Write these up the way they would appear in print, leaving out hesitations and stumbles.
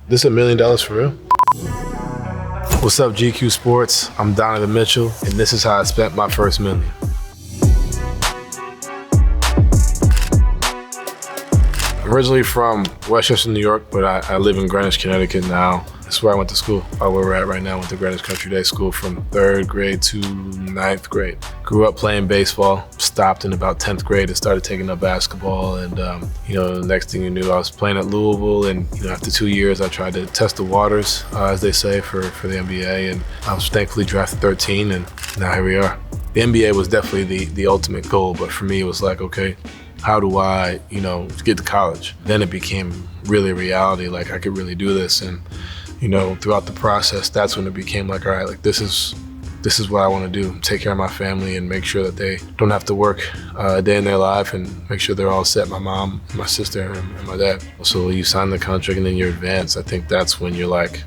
This $1 million for real? What's up, GQ Sports? I'm Donovan Mitchell, and this is how I spent my first million. Originally from Westchester, New York, but I live in Greenwich, Connecticut now. That's where I went to school. Where we're at right now, I went to Greenwich Country Day School from 3rd grade to 9th grade. Grew up playing baseball, stopped in about 10th grade and started taking up basketball. And, the next thing you knew, I was playing at Louisville. And, after 2 years, I tried to test the waters, as they say, for the NBA. And I was thankfully drafted 13, and now here we are. The NBA was definitely the ultimate goal, but for me, it was like, okay, how do I, get to college? Then it became really a reality, like I could really do this. And, throughout the process, that's when it became like, all right, like this is what I want to do, take care of my family and make sure that they don't have to work a day in their life and make sure they're all set, my mom, my sister, and my dad. So you sign the contract and then you're advanced. I think that's when you're like,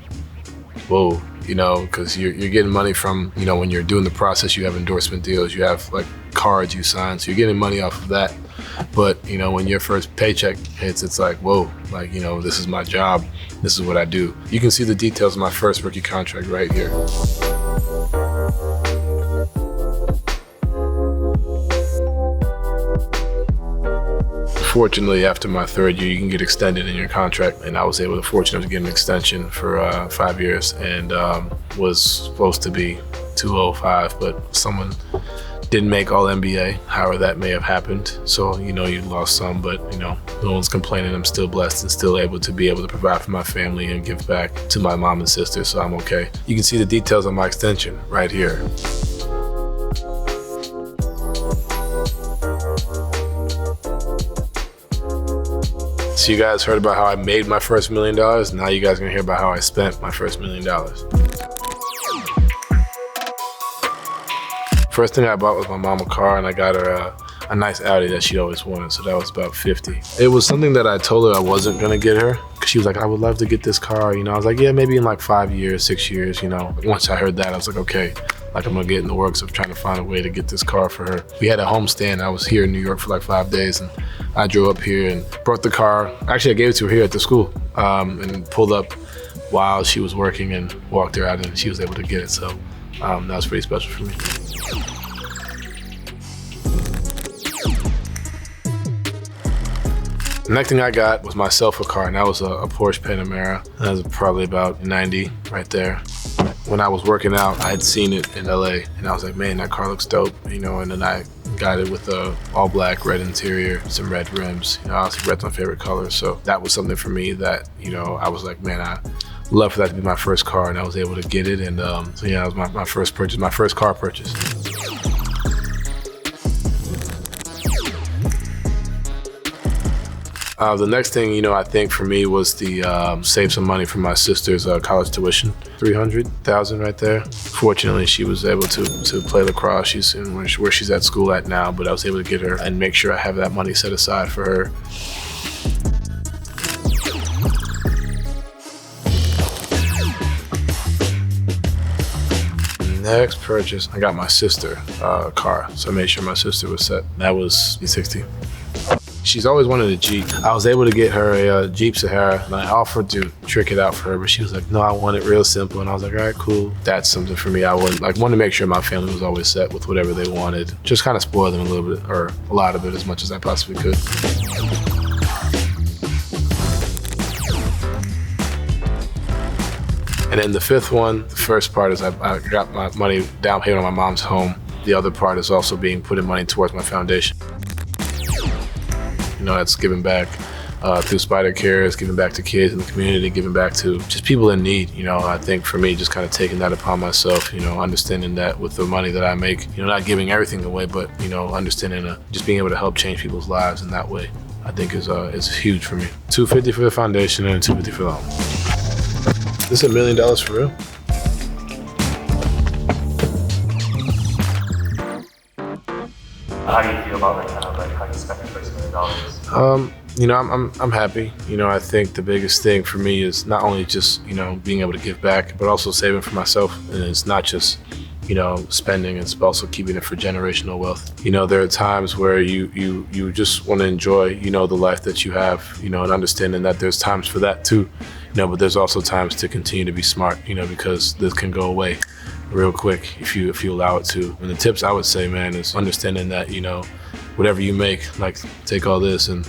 whoa, because you're getting money from, when you're doing the process, you have endorsement deals, you have like cards you sign, so you're getting money off of that. But, when your first paycheck hits, it's like, whoa, like, this is my job. This is what I do. You can see the details of my first rookie contract right here. Fortunately, after my 3rd year, you can get extended in your contract, and I was fortunate to get an extension for 5 years, and was supposed to be 205, but someone didn't make all NBA, however that may have happened. So, you lost some, but, no one's complaining. I'm still blessed and still able to provide for my family and give back to my mom and sister, so I'm okay. You can see the details on my extension right here. So you guys heard about how I made my first $1 million. Now you guys are gonna hear about how I spent my first $1 million. First thing I bought was my mom a car, and I got her a nice Audi that she always wanted, so that was about $50. It was something that I told her I wasn't gonna get her, because she was like, I would love to get this car, I was like, yeah, maybe in like 5 years, 6 years, Once I heard that, I was like, okay, like I'm gonna get in the works of trying to find a way to get this car for her. We had a homestand. I was here in New York for like 5 days, and I drove up here and brought the car. Actually, I gave it to her here at the school, and pulled up while she was working and walked her out, and she was able to get it, so that was pretty special for me. The next thing I got was myself a car, and that was a Porsche Panamera. That was probably about 90 right there. When I was working out, I had seen it in LA, and I was like, man, that car looks dope, and then I got it with a all black red interior, some red rims. Obviously red's my favorite color, so that was something for me that, I was like, man, I love for that to be my first car, and I was able to get it, and so yeah, it was my first purchase, my first car purchase. The next thing, I think for me was the save some money for my sister's college tuition, $300,000 right there. Fortunately, she was able to play lacrosse. She's in where she's at school at now, but I was able to get her and make sure I have that money set aside for her. Next purchase, I got my sister a car, so I made sure my sister was set. That was $60. She's always wanted a Jeep. I was able to get her a Jeep Sahara, and I offered to trick it out for her, but she was like, no, I want it real simple. And I was like, all right, cool. That's something for me. I wanted to make sure my family was always set with whatever they wanted. Just kind of spoil them a little bit, or a lot of it, as much as I possibly could. And then the fifth one, the first part is I got my money down payment on my mom's home. The other part is also being putting money towards my foundation. That's giving back through Spider Cares, giving back to kids in the community, giving back to just people in need. I think for me, just kind of taking that upon myself, understanding that with the money that I make, not giving everything away, but, understanding just being able to help change people's lives in that way, I think is huge for me. $250 for the foundation and $250 for the home. This is $1 million for real? How do you feel about how you spent your first $1 million? I'm happy. I think the biggest thing for me is not only just, being able to give back, but also saving for myself. And it's not just, spending, it's also keeping it for generational wealth. There are times where you just want to enjoy, the life that you have, and understanding that there's times for that too. but there's also times to continue to be smart, because this can go away real quick if you allow it to. And the tips I would say, man, is understanding that, whatever you make, like take all this and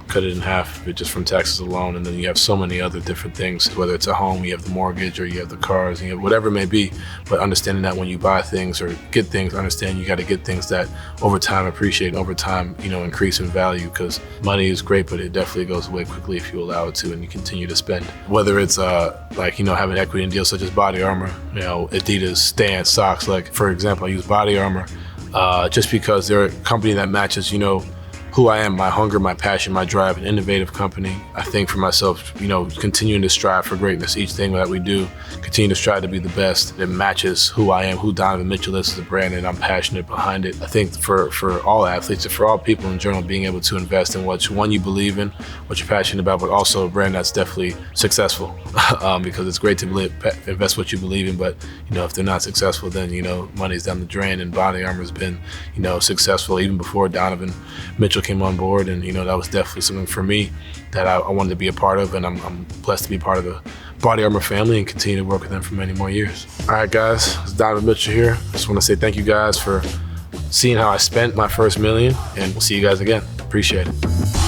cut it in half just from taxes alone, and then you have so many other different things, whether it's a home, you have the mortgage, or you have the cars, whatever it may be. But understanding that when you buy things or get things, understand you got to get things that over time appreciate, over time, increase in value, because money is great, but it definitely goes away quickly if you allow it to and you continue to spend. Whether it's having equity in deals such as Body Armor, Adidas, Stan, socks. Like for example, I use Body Armor just because they're a company that matches, who I am, my hunger, my passion, my drive, an innovative company. I think for myself, continuing to strive for greatness, each thing that we do, continue to strive to be the best. It matches who I am, who Donovan Mitchell is as a brand, and I'm passionate behind it. I think for all athletes and for all people in general, being able to invest in what you believe in, what you're passionate about, but also a brand that's definitely successful. Because it's great to invest what you believe in, but if they're not successful, then money's down the drain. And Body Armor's been successful even before Donovan Mitchell came on board, and that was definitely something for me that I wanted to be a part of, and I'm blessed to be part of the Body Armor family and continue to work with them for many more years. All right, guys, it's Donovan Mitchell here. I just want to say thank you guys for seeing how I spent my first million, and we'll see you guys again. Appreciate it.